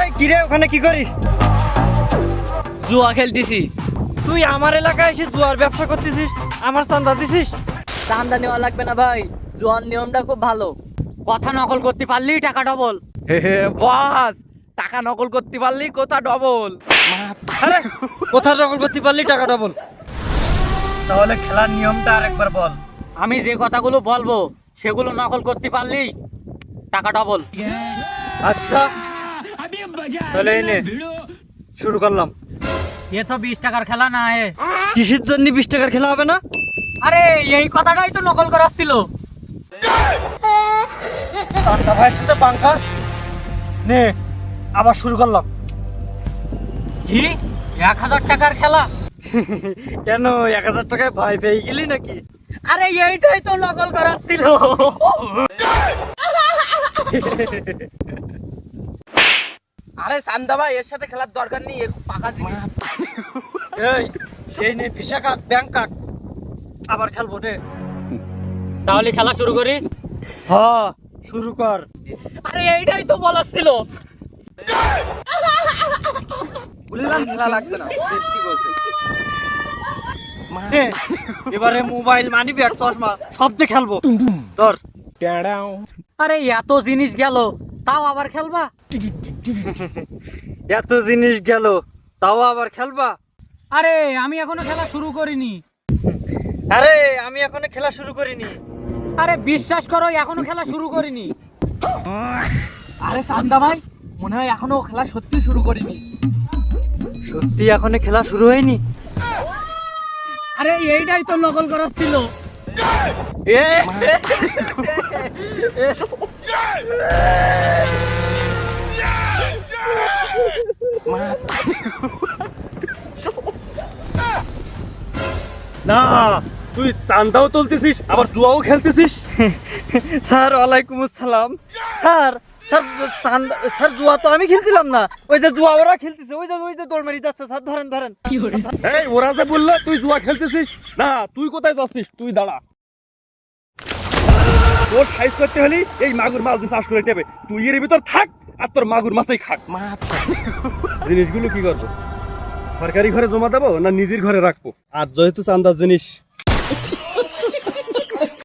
এই কিরে ওখানে কি করিস? জুয়া খেলতেছি। তুই আমার এলাকায় এসে জুয়ার ব্যবসা করতেছিস, আমার চান্দা দিছিস? চান্দা নেওয়া লাগবে না ভাই, জুয়ার নিয়মটা খুব ভালো। কথা নকল করতে পারলেই টাকা ডবল। বস, টাকা নকল করতে পারলি কোথা ডবল। আরে কোথার নকল করতে পারলি টাকা ডবল? তাহলে খেলার নিয়মটা আরেকবার বল। আমি যে কথাগুলো বলবো সেগুলো নকল করতে পারলেই টাকা ডবল। আচ্ছা তাহলে এই নে, শুরু করলাম। এ তো 20 টাকার খেলা না। কিসের জন্য 20 টাকার খেলা হবে না? আরে এই কথাটাই তো নকল করা ছিল। চান্দা ভাইয়ের সাথে পাঙ্কা নে, আবার শুরু করলাম। কি 1000 টাকার খেলা? কেন 1000 টাকায় ভয় পেয়ে গেলি নাকি? আরে এইটাই তো নকল করা ছিল। আরে চান্দা ভাই, এর সাথে খেলার দরকার নেই, পাকা জিনিস। এই নে ভিসা কার্ড, ব্যাংক কার্ড, আবার খেলবো রে। তাহলে খেলা শুরু করি। হ্যাঁ শুরু কর। আরে এইটাই তো বলার ছিল। বললাম খেলা লাগবে না, বেশি বলছে। নে, এবারে মোবাইল, মানি ব্যাগ, চশমা সব দিয়ে খেলবো। ধর। আরে এত জিনিস গেল তাও আবার খেলবা? এত জিনিস গেল তাও আবার খেলবা? আরে আমি এখনো খেলা শুরু করিনি। আরে আমি এখনো খেলা শুরু করিনি। আরে বিশ্বাস করো এখনো খেলা শুরু করিনি। আরে চান্দা ভাই, মনে হয় এখনো খেলা সত্যি শুরু করিনি। সত্যি এখনো খেলা শুরু হয়নি? আরে এইটাই তো নকল করা ছিল। না, তুই চান্দাও তুলতেছিস আবার জুয়াও খেলতেছিস। স্যার ওয়ালাইকুম আসসালাম। স্যার স্যার স্যার জুয়া তো আমি খেলছিলাম না, ওই যে জুয়া ওরা খেলতেছে, ওই যে দৌড় মারি যাচ্ছে। স্যার ধরেন ধরেন। এই ওরা যে বললো তুই জুয়া খেলতেছিস, না তুই কোথায় যাচ্ছিস? তুই দাঁড়া, তোর সাইজ করতে হলে এই মাগুর মাছ দিয়ে চাষ করে টেবে, তুই এর ভিতর থাক আর তোর মাগুর মাছই খাক। জিনিসগুলো কি করবো? সরকারি ঘরে জমা দেবো না নিজের ঘরে রাখবো? আর যেহেতু চান্দার জিনিস